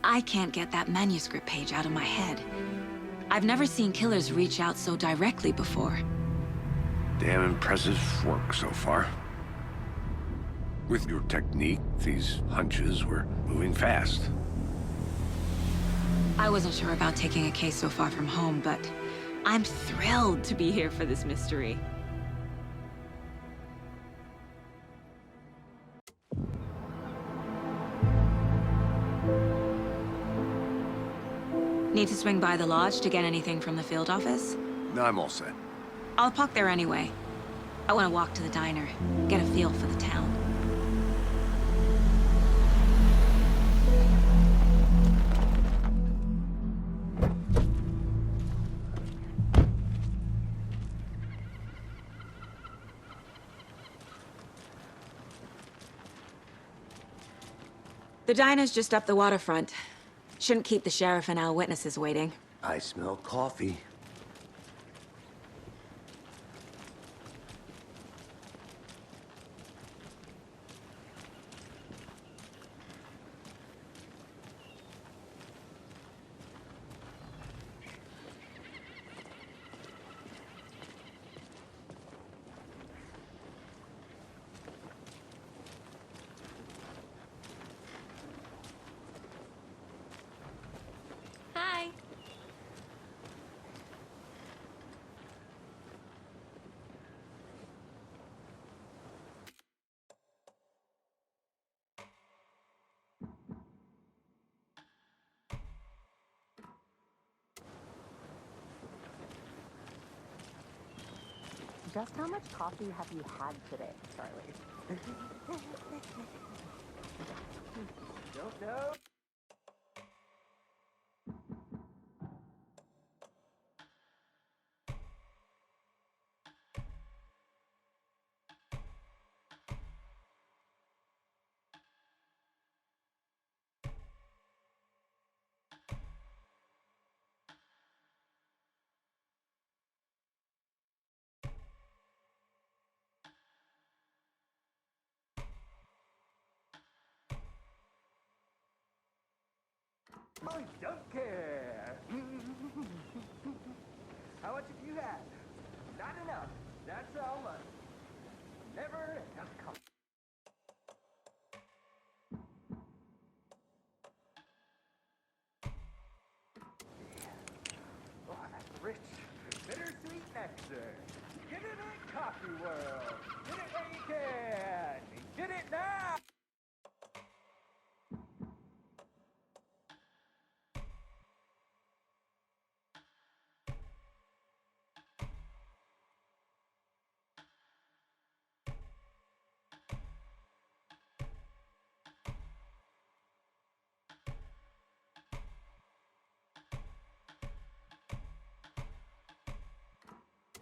I can't get that manuscript page out of my head. I've never seen killers reach out so directly before. Damn impressive work so far. With your technique, these hunches were moving fast. I wasn't sure about taking a case so far from home, but I'm thrilled to be here for this mystery. Need to swing by the lodge to get anything from the field office? No, I'm all set. I'll park there anyway. I want to walk to the diner, get a feel for the town. The diner's just up the waterfront. Shouldn't keep the sheriff and our witnesses waiting. I smell coffee. Hi. Just how much coffee have you had today, Charlie? Don't know. I don't care. How much have you had? Not enough. That's how much. Never enough coffee. Oh, that's rich, bittersweet nectar. Get it in Coffee World. Get it where you can. Get it now.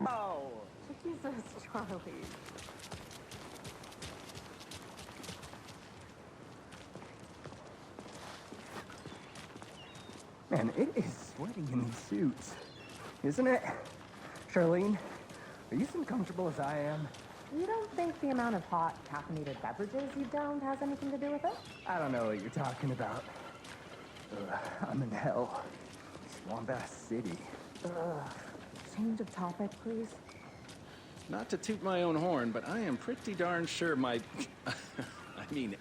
Oh, Jesus, Charlie. Man, it is sweaty in these suits, isn't it? Charlene, are you as uncomfortable as I am? You don't think the amount of hot, caffeinated beverages you've downed has anything to do with it? I don't know what you're talking about. I'm in hell. Swamp-ass city. Change of topic, please. Not to toot my own horn, but I am pretty darn sure my...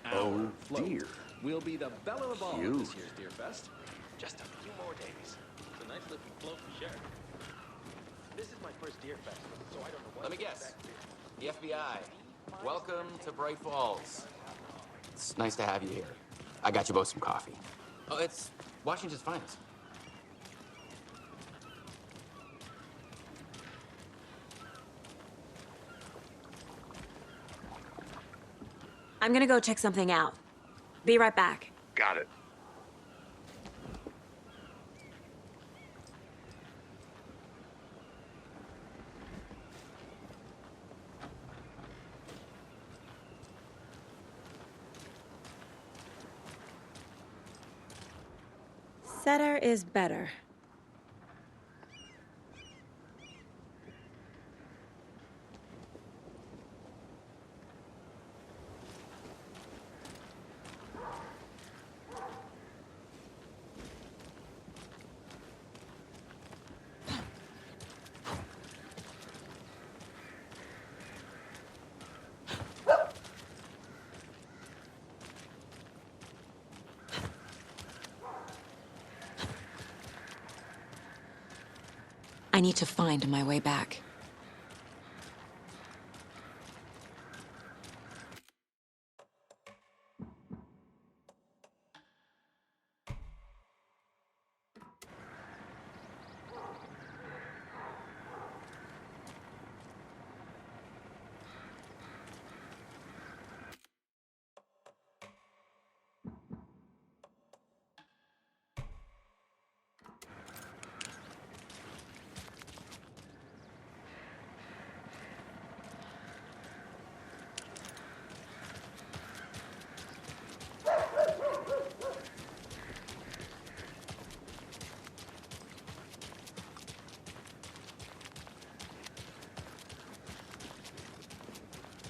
our float will be the belle of the ball at this year's Deer Fest. Just a few more days. It's a nice looking float for sure. This is my first Deer Fest, so I don't know what. Let me guess. The FBI. Welcome to Bright Falls. It's nice to have you here. I got you both some coffee. Oh, it's Washington's finest. I'm gonna go check something out. Be right back. Got it. Setter is better. need to find my way back.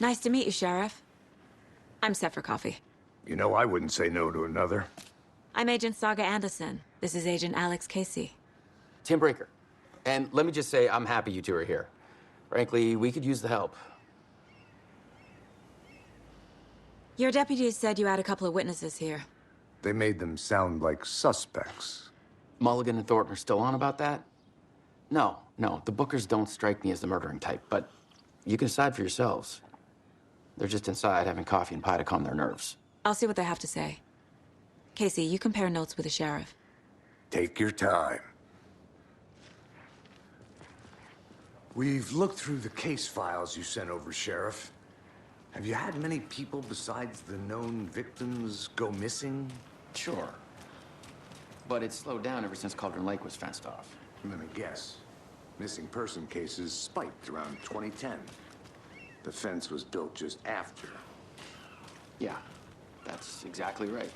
Nice to meet you, Sheriff. I'm set for coffee. You know, I wouldn't say no to another. I'm Agent Saga Anderson. This is Agent Alex Casey. Tim Breaker. And let me just say, I'm happy you two are here. Frankly, we could use the help. Your deputies said you had a couple of witnesses here. They made them sound like suspects. Mulligan and Thornton are still on about that? No, the Bookers don't strike me as the murdering type, but you can decide for yourselves. They're just inside having coffee and pie to calm their nerves. I'll see what they have to say. Casey, you compare notes with the sheriff. Take your time. We've looked through the case files you sent over, Sheriff. Have you had many people besides the known victims go missing? Sure. But it's slowed down ever since Cauldron Lake was fenced off. Let me guess. Missing person cases spiked around 2010. The fence was built just after. Yeah, that's exactly right.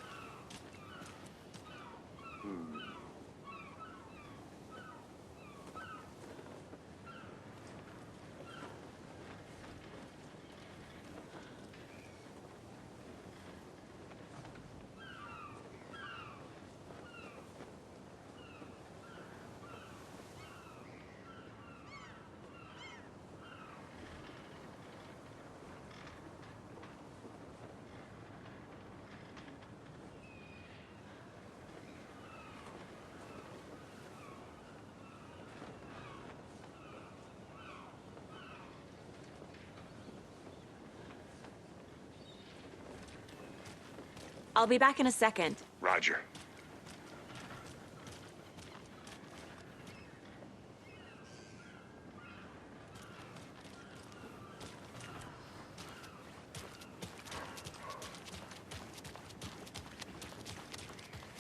I'll be back in a second. Roger.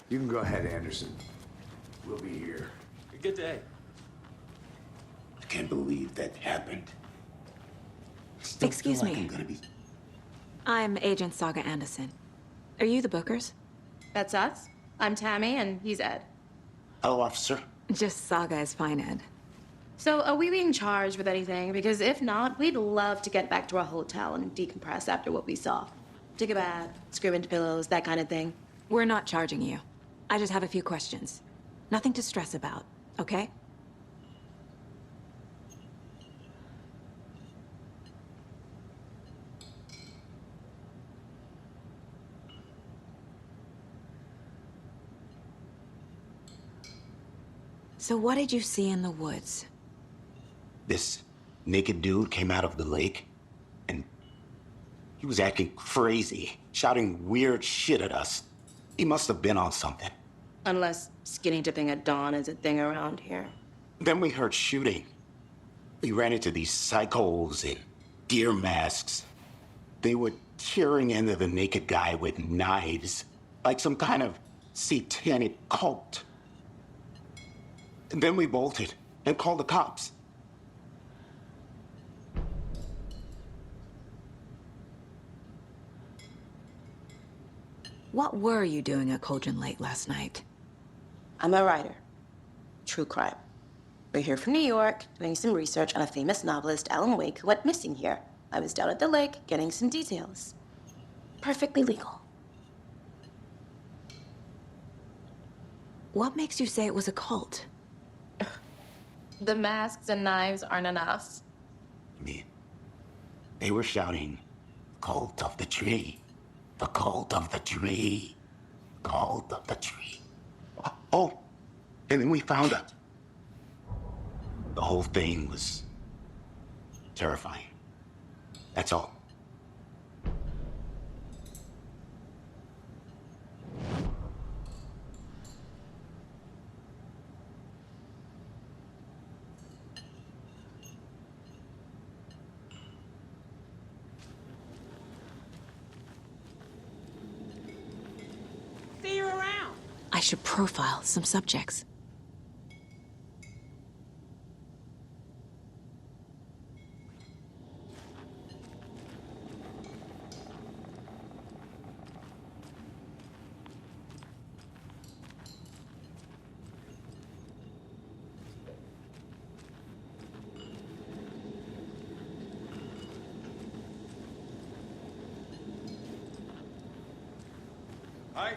You can go ahead, Anderson. We'll be here. Good day. I can't believe that happened. Still Excuse feel like me. I'm gonna be... I'm Agent Saga Anderson. Are you the Bookers? That's us. I'm Tammy, and he's Ed. Hello, officer. Just Saga is fine, Ed. So, are we being charged with anything? Because if not, we'd love to get back to our hotel and decompress after what we saw. Take a bath, scream into pillows, that kind of thing. We're not charging you. I just have a few questions. Nothing to stress about, okay? So what did you see in the woods? This naked dude came out of the lake, and he was acting crazy, shouting weird shit at us. He must have been on something. Unless skinny dipping at dawn is a thing around here. Then we heard shooting. We ran into these psychos in deer masks. They were tearing into the naked guy with knives, like some kind of satanic cult. And then we bolted and called the cops. What were you doing at Cauldron Lake last night? I'm a writer. True crime. We're here from New York, doing some research on a famous novelist, Alan Wake, who went missing here. I was down at the lake, getting some details. Perfectly legal. What makes you say it was a cult? The masks and knives aren't enough. I mean, they were shouting, "Cult of the tree, the cult of the tree, cult of the tree." Oh, and then we found The whole thing was terrifying. That's all. See you around. I should profile some subjects. Hi.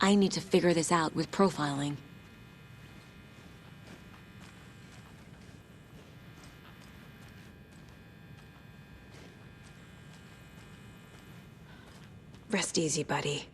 I need to figure this out with profiling. Rest easy, buddy.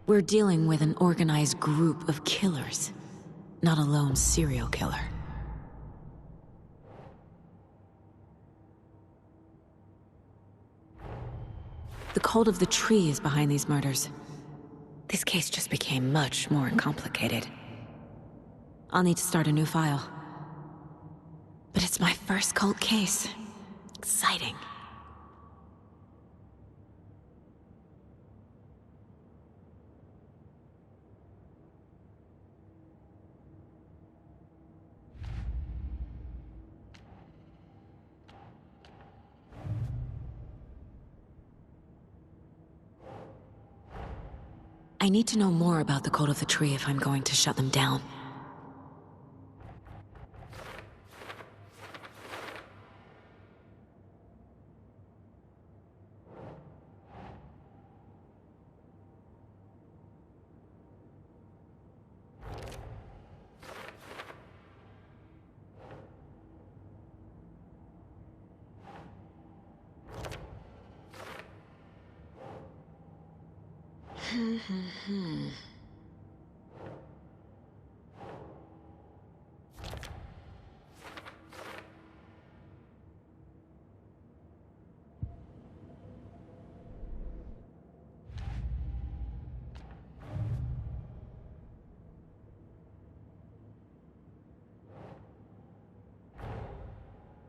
We're dealing with an organized group of killers, not a lone serial killer. The cult of the tree is behind these murders. This case just became much more complicated. I'll need to start a new file. But it's my first cult case. Exciting. I need to know more about the cult of the tree if I'm going to shut them down.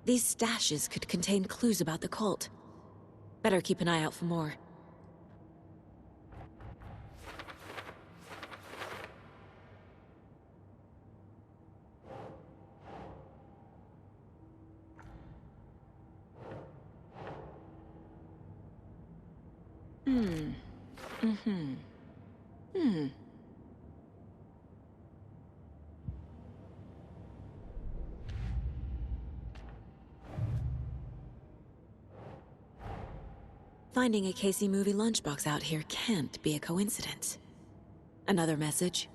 These stashes could contain clues about the cult. Better keep an eye out for more. Finding a Casey movie lunchbox out here can't be a coincidence. Another message?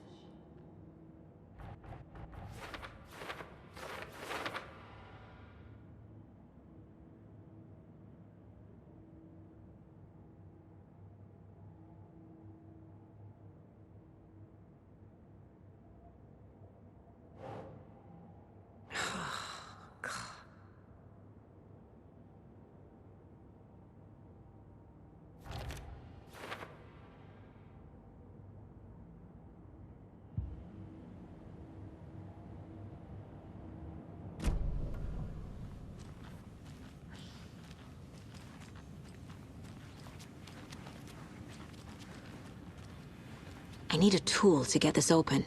I need a tool to get this open.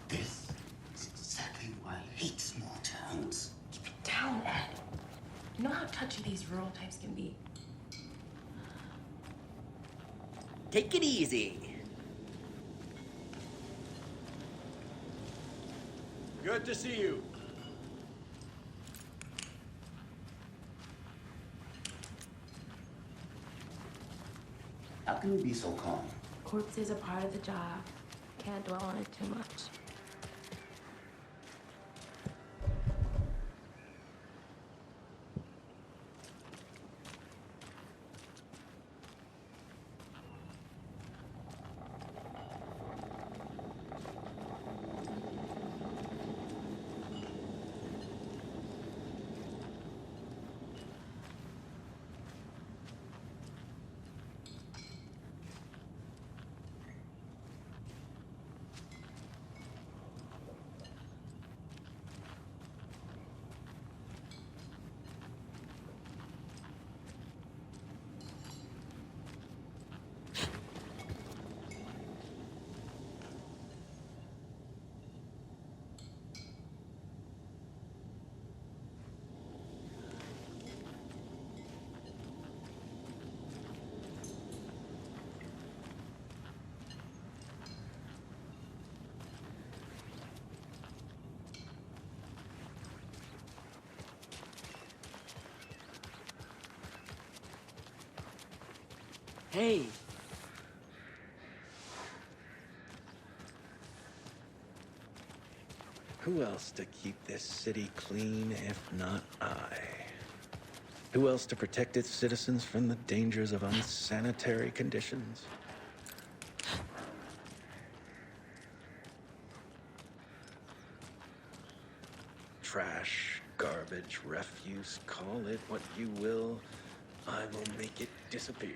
This is exactly why I hate small towns. Keep it down, Ed. You know how touchy these rural types can be. Take it easy. Good to see you. How can you be so calm? Corpses are part of the job. Can't dwell on it too much. Hey. Who else to keep this city clean if not I? Who else to protect its citizens from the dangers of unsanitary conditions? Trash, garbage, refuse, call it what you will. I will make it disappear.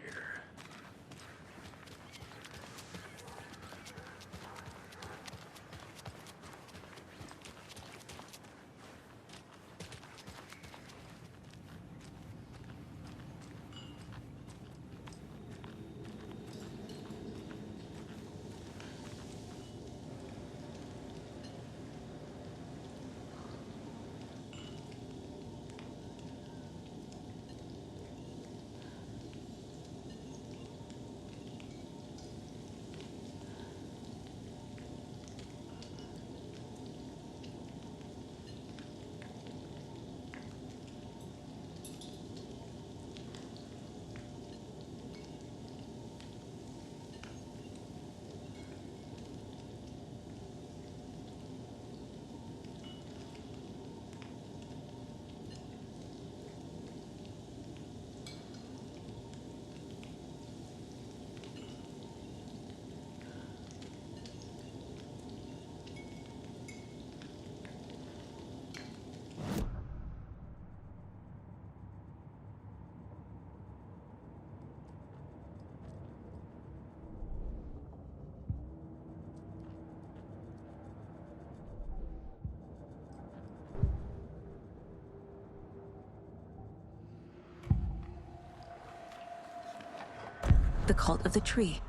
The cult of the tree.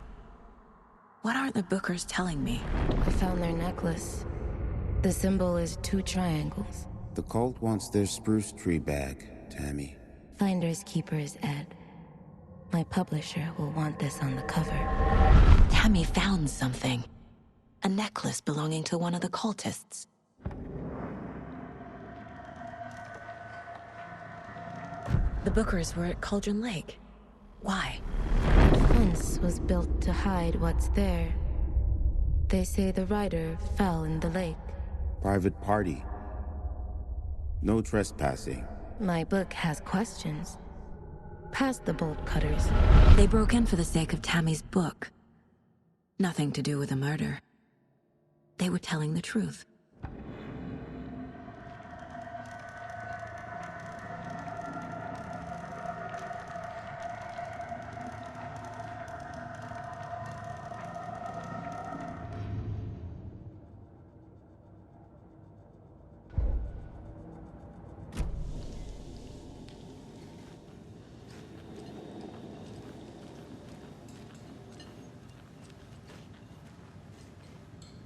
What aren't the Bookers telling me? I found their necklace. The symbol is 2 triangles. The cult wants their spruce tree back, Tammy. Finders keepers, Ed. My publisher will want this on the cover. Tammy found something. A necklace belonging to one of the cultists. The Bookers were at Cauldron Lake. Why? The fence was built to hide what's there. They say the rider fell in the lake. Private party. No trespassing. My book has questions. Past the bolt cutters. They broke in for the sake of Tammy's book. Nothing to do with a murder. They were telling the truth.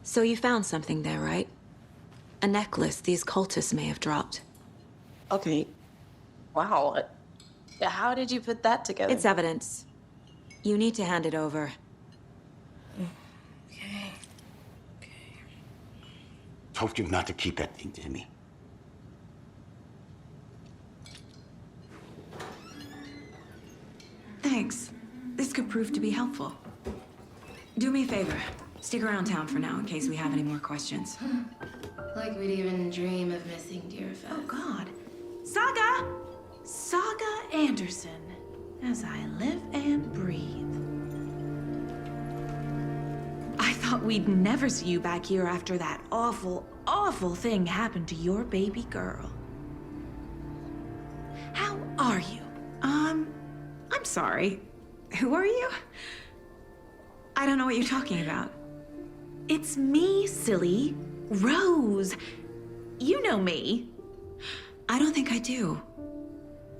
So you found something there, right? A necklace these cultists may have dropped. Okay. Wow. How did you put that together? It's evidence. You need to hand it over. Okay. Told you not to keep that thing, Timmy. Thanks. This could prove to be helpful. Do me a favor. Stick around town for now in case we have any more questions. Like we'd even dream of missing Deerfest. Oh, God. Saga! Saga Anderson. As I live and breathe. I thought we'd never see you back here after that awful, awful thing happened to your baby girl. How are you? I'm sorry. Who are you? I don't know what you're talking about. It's me, silly. Rose. You know me. I don't think I do.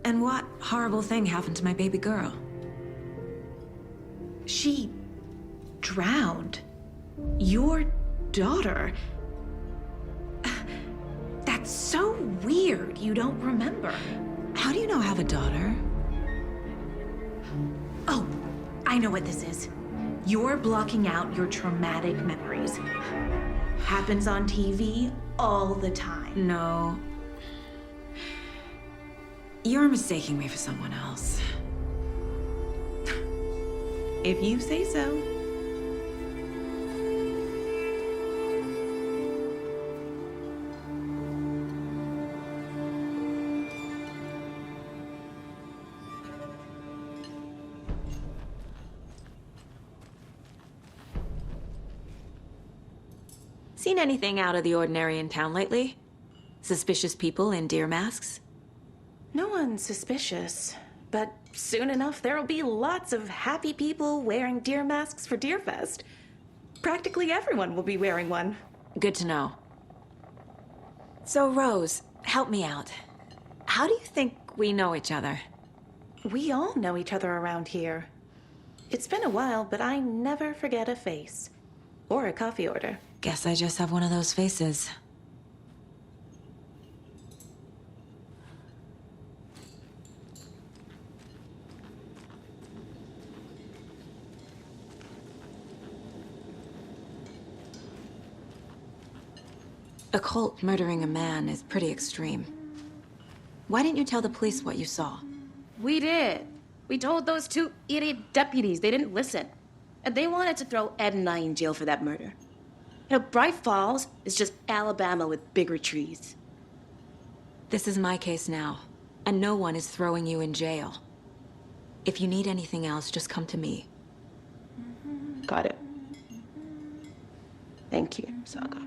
And what horrible thing happened to my baby girl? She drowned. Your daughter. That's so weird you don't remember. How do you know I have a daughter? Oh, I know what this is. You're blocking out your traumatic memories. Happens on TV all the time. No. You're mistaking me for someone else. If you say so. Seen anything out of the ordinary in town lately? Suspicious people in deer masks? No one's suspicious, but soon enough there'll be lots of happy people wearing deer masks for Deerfest. Practically everyone will be wearing one. Good to know. So, Rose, help me out. How do you think we know each other? We all know each other around here. It's been a while, but I never forget a face. Or a coffee order. Guess I just have one of those faces. A cult murdering a man is pretty extreme. Why didn't you tell the police what you saw? We did. We told those 2 idiot deputies. They didn't listen. And they wanted to throw Ed and I in jail for that murder. You know, Bright Falls is just Alabama with bigger trees. This is my case now, and no one is throwing you in jail. If you need anything else, just come to me. Got it. Thank you, Saga.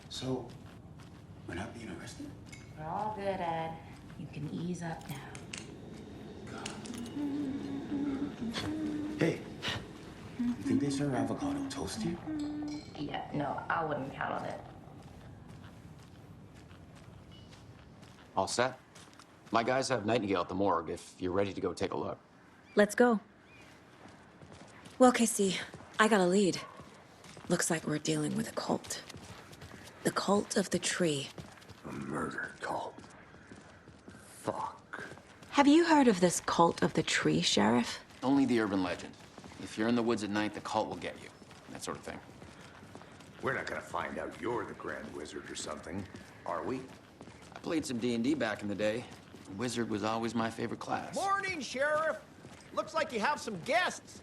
So, we're not being arrested? We're all good, Ed. You can ease up now. Hey, you think they serve avocado toast here? Yeah, No, I wouldn't count on it. All set? My guys have Nightingale at the morgue if you're ready to go take a look. Let's go. Well, Casey, I got a lead. Looks like we're dealing with a cult. The cult of the tree. A murder cult. Fuck. Have you heard of this cult of the tree, Sheriff? Only the urban legend. If you're in the woods at night, the cult will get you. That sort of thing. We're not gonna find out you're the Grand Wizard or something, are we? I played some D&D back in the day. Wizard was always my favorite class. Morning, Sheriff. Looks like you have some guests.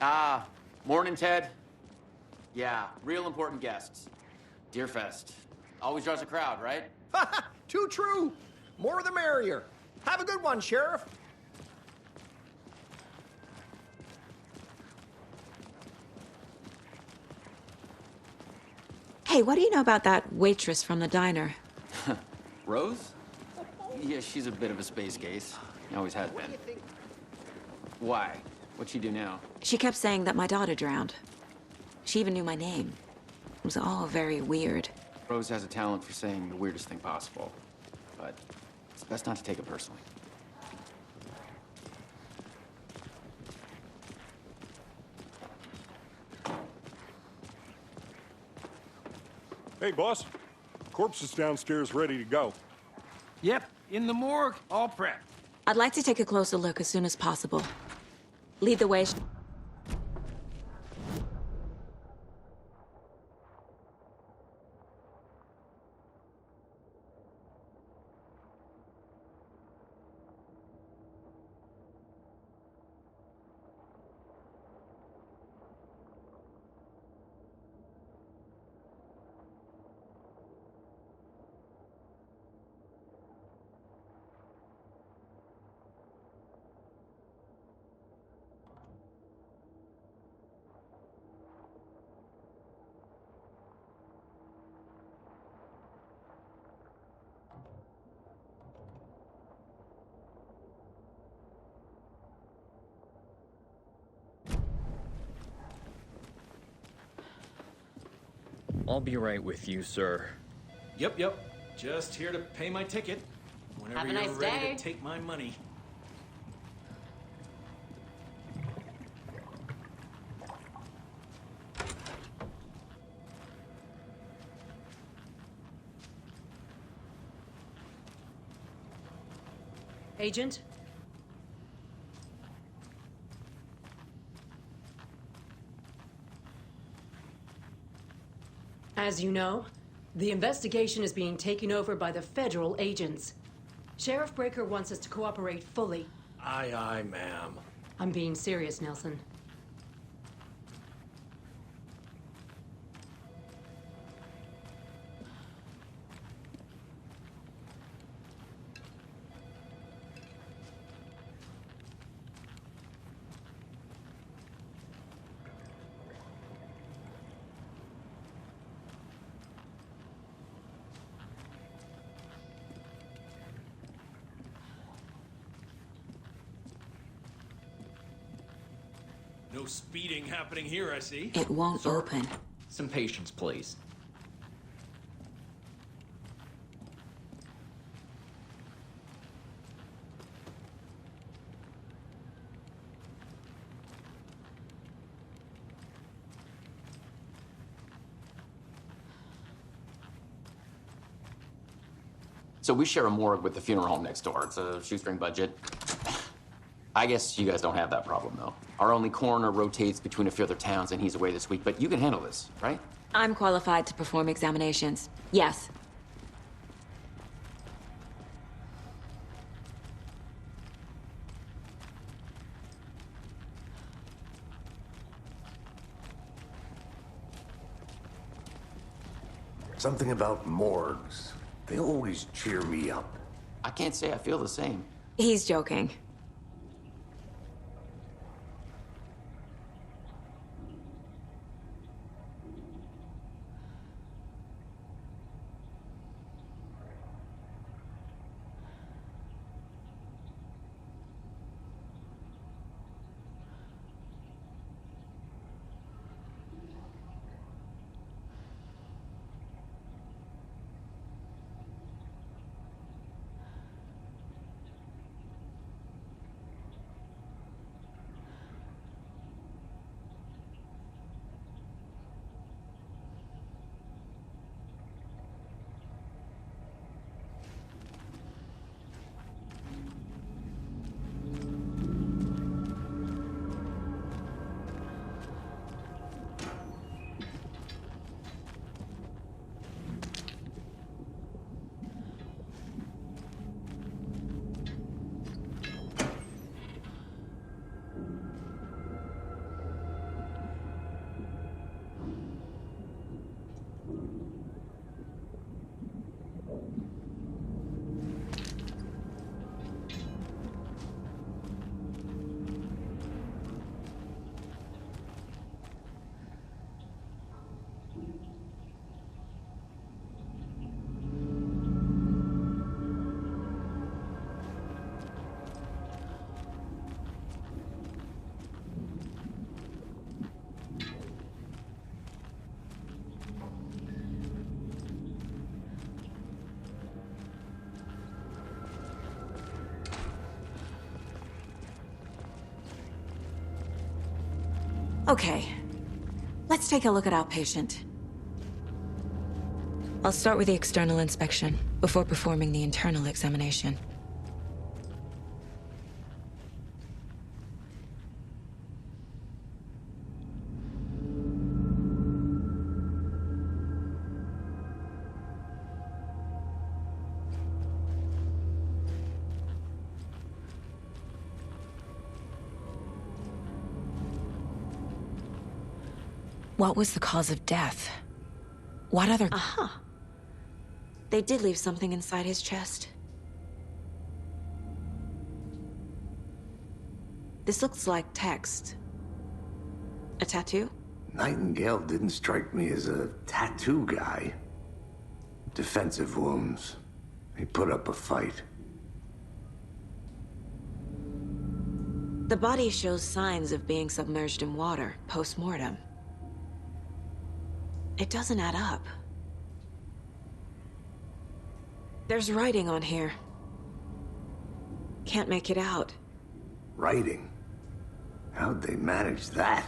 Ah, morning, Ted. Yeah, real important guests. Deerfest. Always draws a crowd, right? Too true. More the merrier. Have a good one, Sheriff. Hey, what do you know about that waitress from the diner? Rose? Yeah, she's a bit of a space case. Always has been. Why? What'd she do now? She kept saying that my daughter drowned. She even knew my name. It was all very weird. Rose has a talent for saying the weirdest thing possible. But it's best not to take it personally. Hey, boss. Corpse is downstairs ready to go. Yep, in the morgue, all prepped. I'd like to take a closer look as soon as possible. Lead the way. I'll be right with you, sir. Yep. Just here to pay my ticket. Whenever Have a you're nice ready day. to take my money. Agent? As you know, the investigation is being taken over by the federal agents. Sheriff Breaker wants us to cooperate fully. Aye, ma'am. I'm being serious, Nelson. No speeding happening here, I see. It won't open. Some patience, please. So we share a morgue with the funeral home next door. It's a shoestring budget. I guess you guys don't have that problem, though. Our only coroner rotates between a few other towns, and he's away this week. But you can handle this, right? I'm qualified to perform examinations. Yes. Something about morgues. They always cheer me up. I can't say I feel the same. He's joking. Okay. Let's take a look at our patient. I'll start with the external inspection, before performing the internal examination. What was the cause of death? What other... Aha! They did leave something inside his chest. This looks like text. A tattoo? Nightingale didn't strike me as a tattoo guy. Defensive wounds. He put up a fight. The body shows signs of being submerged in water, post-mortem. It doesn't add up. There's writing on here. Can't make it out. Writing? How'd they manage that?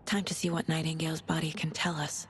Time to see what Nightingale's body can tell us.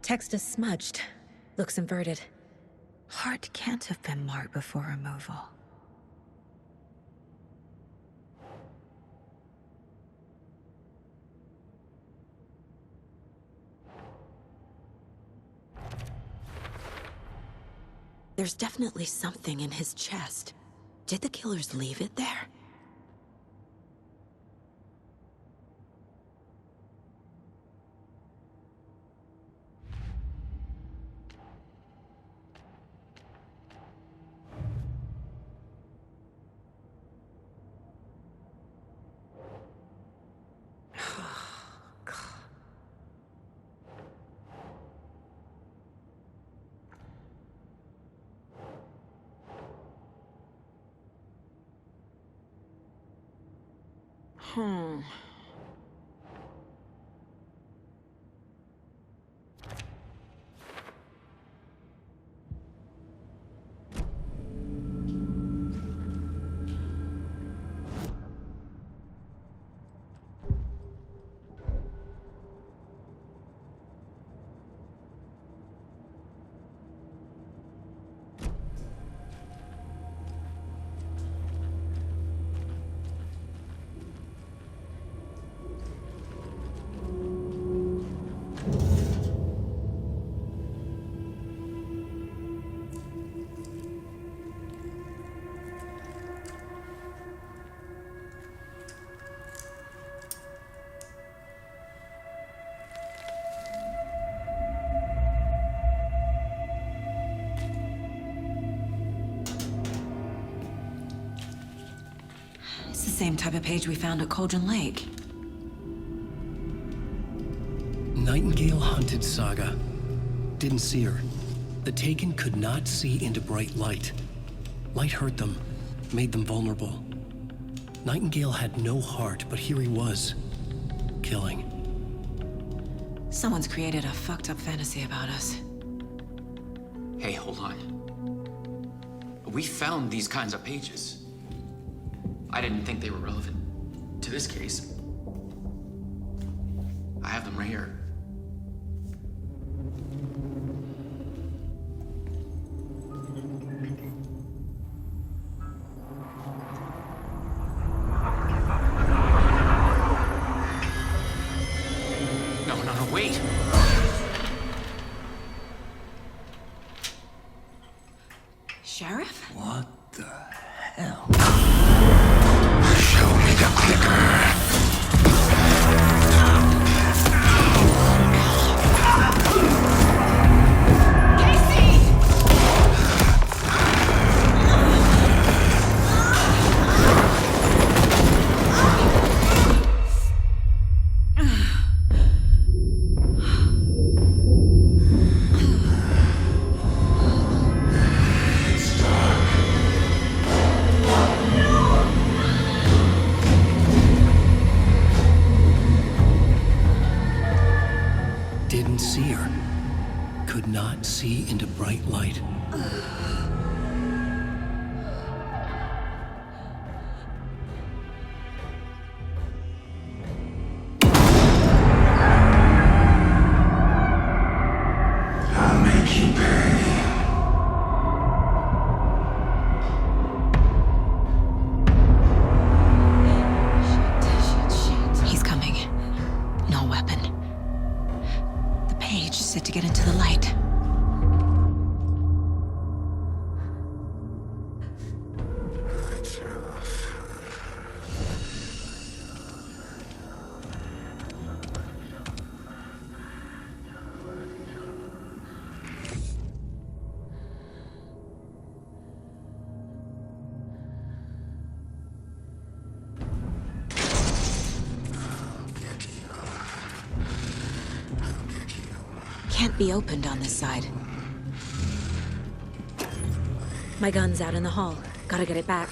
Text is smudged. Looks inverted. Heart can't have been marked before removal. There's definitely something in his chest. Did the killers leave it there? the same type of page we found at Cauldron Lake. Nightingale hunted Saga. Didn't see her. The Taken could not see into bright light. Light hurt them, made them vulnerable. Nightingale had no heart, but here he was, killing. Someone's created a fucked up fantasy about us. Hey, hold on. We found these kinds of pages. I didn't think they were relevant to this case. I have them right here. No, wait! Sheriff? What the hell? Show me the clicker. Didn't see her. Could not see into bright light. I'll make you pay. He's coming. No weapon. The page set to get into the light. Can't be opened on this side. My gun's out in the hall. Gotta get it back.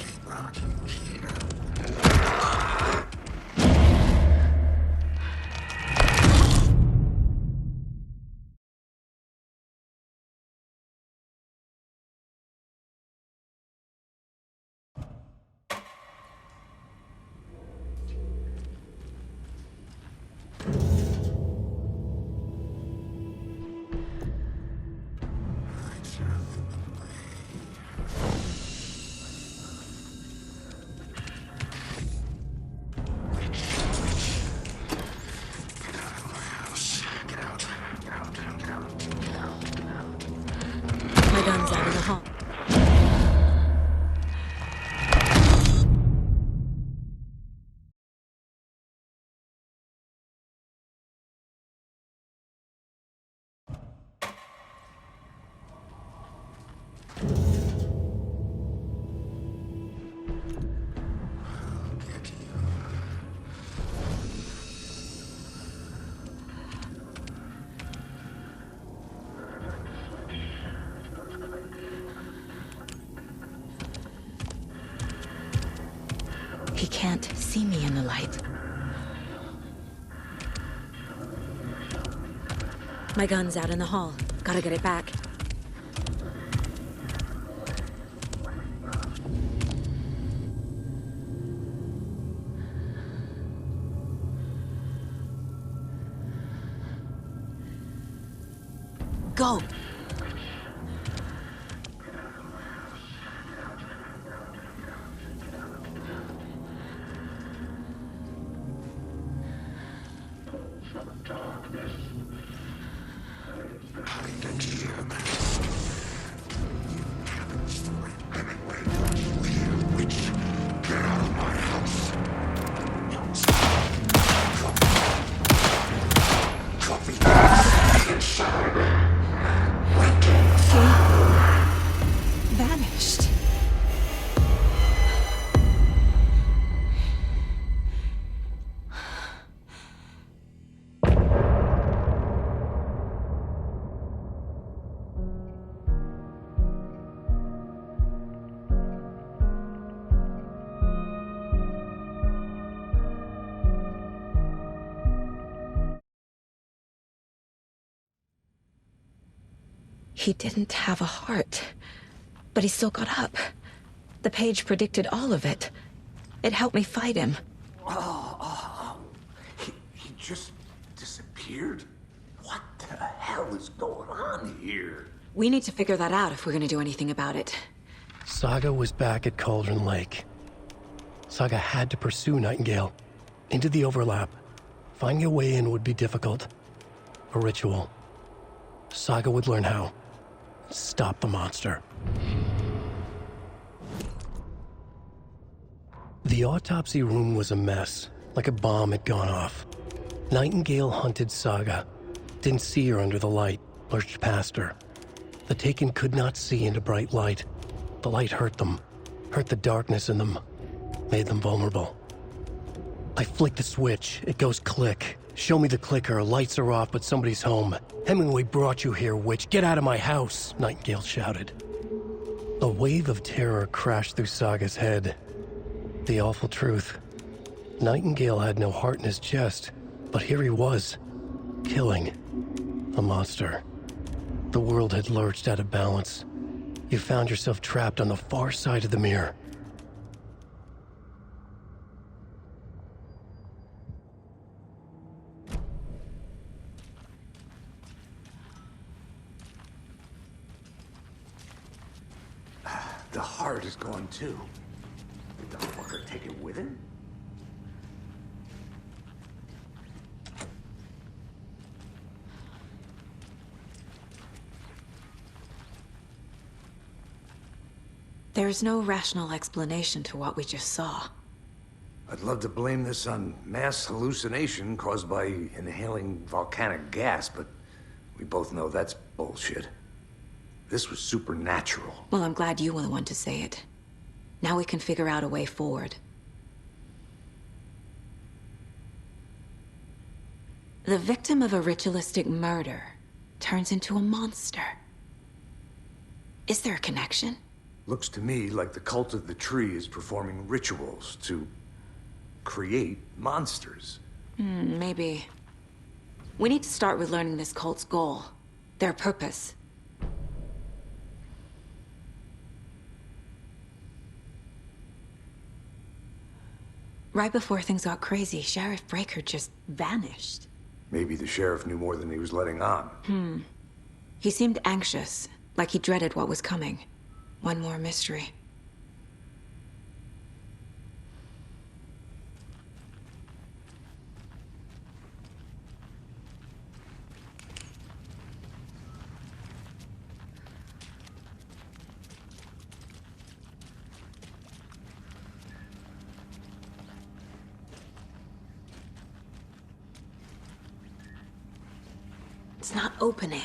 My gun's out in the hall. He can't see me in the light. My gun's out in the hall. Gotta get it back. Go! He didn't have a heart, but he still got up. The page predicted all of it. It helped me fight him. He just disappeared? What the hell is going on here? We need to figure that out if we're gonna do anything about it. Saga was back at Cauldron Lake. Saga had to pursue Nightingale. Into the overlap. Finding a way in would be difficult. A ritual. Saga would learn how. Stop the monster. The autopsy room was a mess, like a bomb had gone off. Nightingale hunted Saga. Didn't see her under the light, lurched past her. The Taken could not see into bright light. The light hurt them, hurt the darkness in them, made them vulnerable. I flick the switch, it goes click. Show me the clicker, lights are off, but somebody's home. Hemingway brought you here, witch. Get out of my house, Nightingale shouted. A wave of terror crashed through Saga's head. The awful truth. Nightingale had no heart in his chest, but here he was, killing a monster. The world had lurched out of balance. You found yourself trapped on the far side of the mirror. The heart is gone too. Did the fucker take it with him? There's no rational explanation to what we just saw. I'd love to blame this on mass hallucination caused by inhaling volcanic gas, but we both know that's bullshit. This was supernatural. Well, I'm glad you were the one to say it. Now we can figure out a way forward. The victim of a ritualistic murder turns into a monster. Is there a connection? Looks to me like the cult of the tree is performing rituals to create monsters. Maybe. We need to start with learning this cult's goal, their purpose. Right before things got crazy, Sheriff Breaker just vanished. Maybe the sheriff knew more than he was letting on. He seemed anxious, like he dreaded what was coming. One more mystery. It's not opening.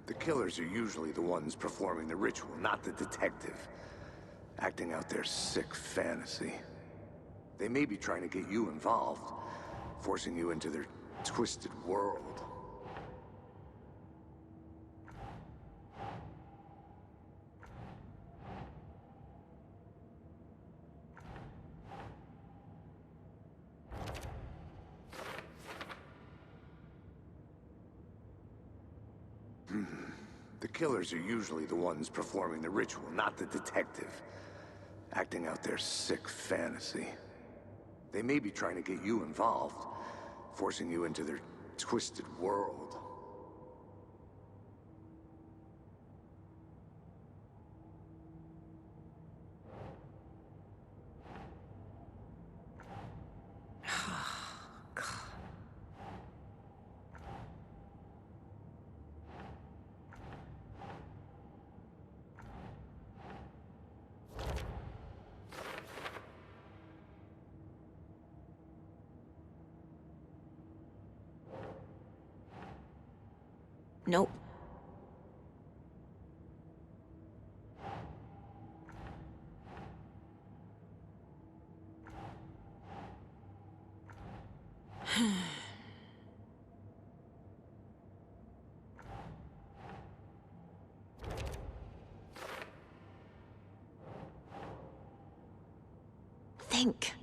The killers are usually the ones performing the ritual, not the detective. Acting out their sick fantasy. They may be trying to get you involved, forcing you into their twisted world. killers are usually the ones performing the ritual, not the detective. Acting out their sick fantasy. They may be trying to get you involved, forcing you into their twisted world. Nope. Think.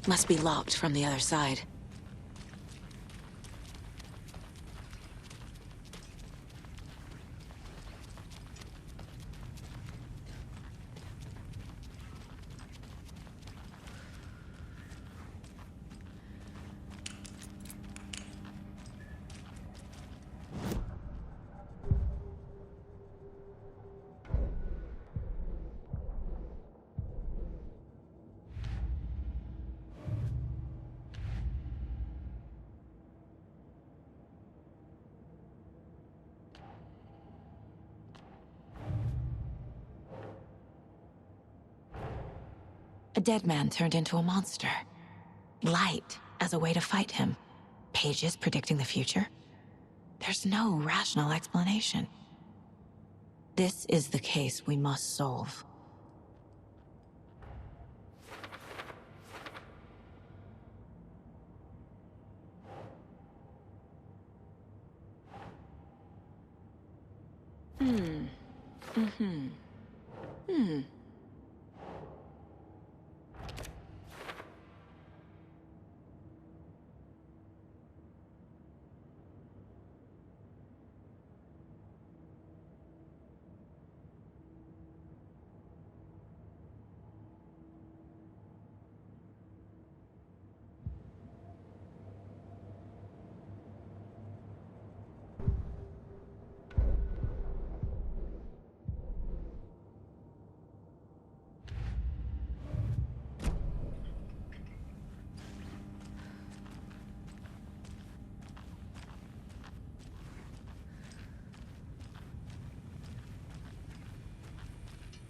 Must be locked from the other side. A dead man turned into a monster. Light as a way to fight him. Pages predicting the future. There's no rational explanation. This is the case we must solve.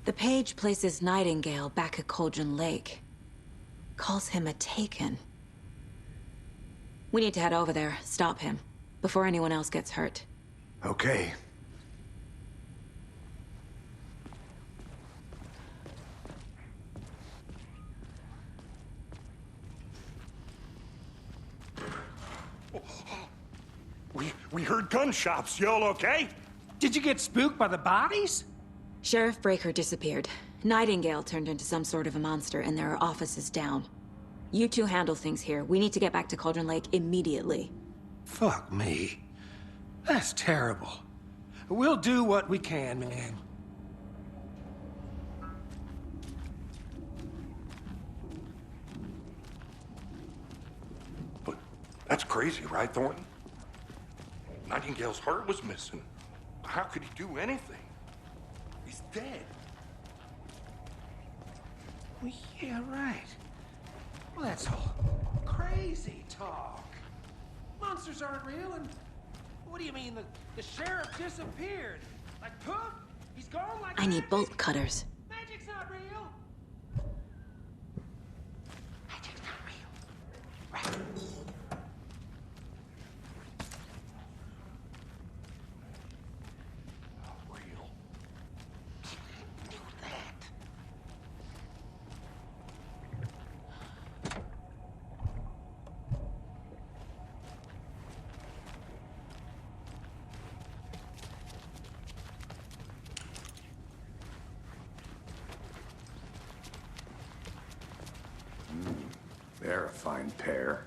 The page places Nightingale back at Cauldron Lake. Calls him a Taken. We need to head over there, stop him, before anyone else gets hurt. Okay. We heard gunshots. Y'all okay? Did you get spooked by the bodies? Sheriff Breaker disappeared. Nightingale turned into some sort of a monster, and there are offices down. You two handle things here. We need to get back to Cauldron Lake immediately. Fuck me. That's terrible. We'll do what we can, man. But that's crazy, right, Thornton? Nightingale's heart was missing. How could he do anything? He's dead. Well, yeah, right. Well, that's all crazy talk. Monsters aren't real, and what do you mean? The sheriff disappeared? Like poof? He's gone like I need bolt cutters. Magic Magic's not real. Magic's not real. Right. Real. Do that. They're a fine pair.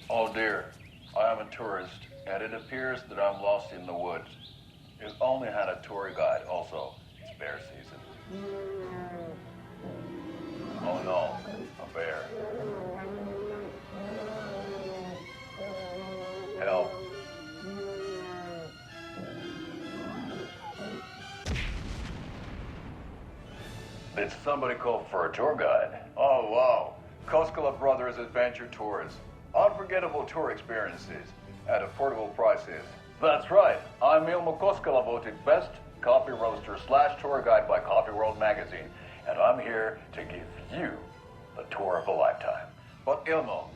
Oh dear, I am a tourist, and it appears that I'm lost in the woods. We've only had a tour guide also. It's bear season. Oh no, a bear. Help. Did somebody call for a tour guide? Oh wow, Koskela Brothers Adventure Tours. Unforgettable tour experiences at affordable prices. That's right, I'm Ilmo Koskela, voted best coffee roaster / tour guide by Coffee World magazine, and I'm here to give you the tour of a lifetime. But Ilmo,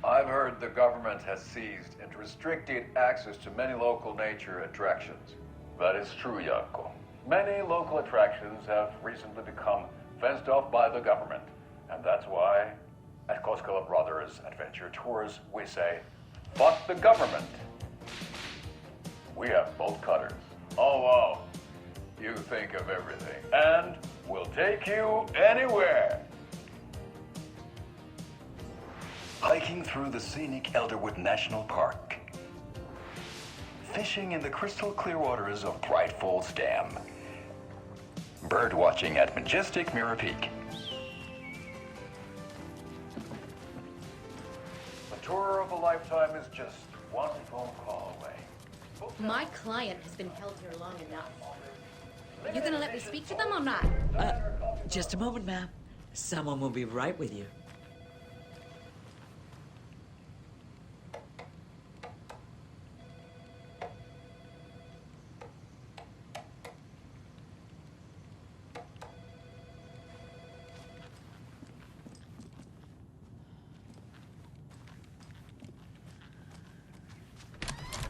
I've heard the government has seized and restricted access to many local nature attractions. That is true, Janko. Many local attractions have recently become fenced off by the government, and that's why at Koskela Brothers Adventure Tours, we say, fuck the government. We have bolt cutters. Oh, wow. You think of everything. And we'll take you anywhere. Hiking through the scenic Elderwood National Park. Fishing in the crystal clear waters of Bright Falls Dam. Bird watching at majestic Mirror Peak. A tour of a lifetime is just one phone call away. My client has been held here long enough. Are you gonna let me speak to them or not? Just a moment, ma'am. Someone will be right with you.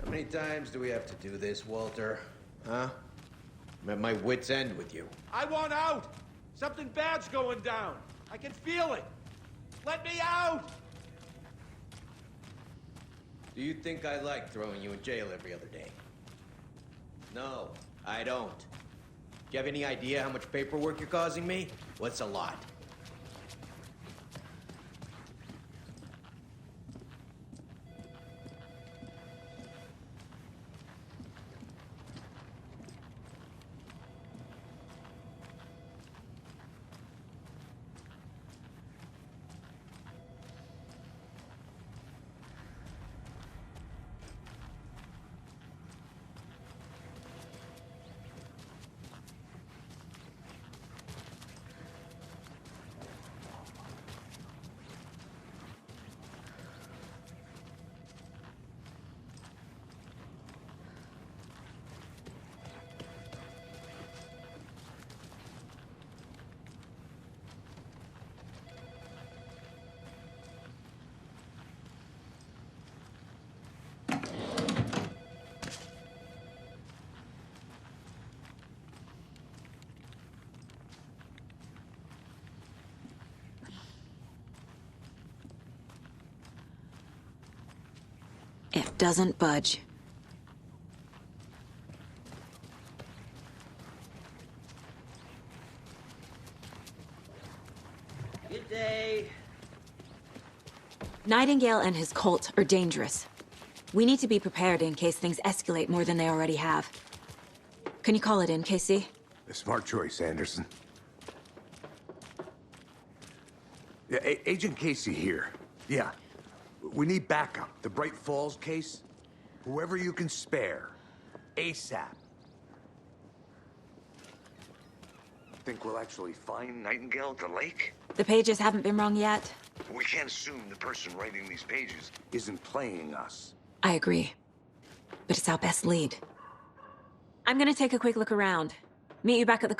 How many times do we have to do this, Walter? Huh? I'm at my wit's end with you. I want out! Something bad's going down. I can feel it. Let me out! Do you think I like throwing you in jail every other day? No, I don't. Do you have any idea how much paperwork you're causing me? What's a lot? It doesn't budge. Good day. Nightingale and his cult are dangerous. We need to be prepared in case things escalate more than they already have. Can you call it in, KC? A smart choice, Anderson. Yeah, Agent Casey here. Yeah. We need backup. The Bright Falls case. Whoever you can spare. ASAP. Think we'll actually find Nightingale at the lake? The pages haven't been wrong yet. We can't assume the person writing these pages isn't playing us. I agree. But it's our best lead. I'm gonna take a quick look around. Meet you back at the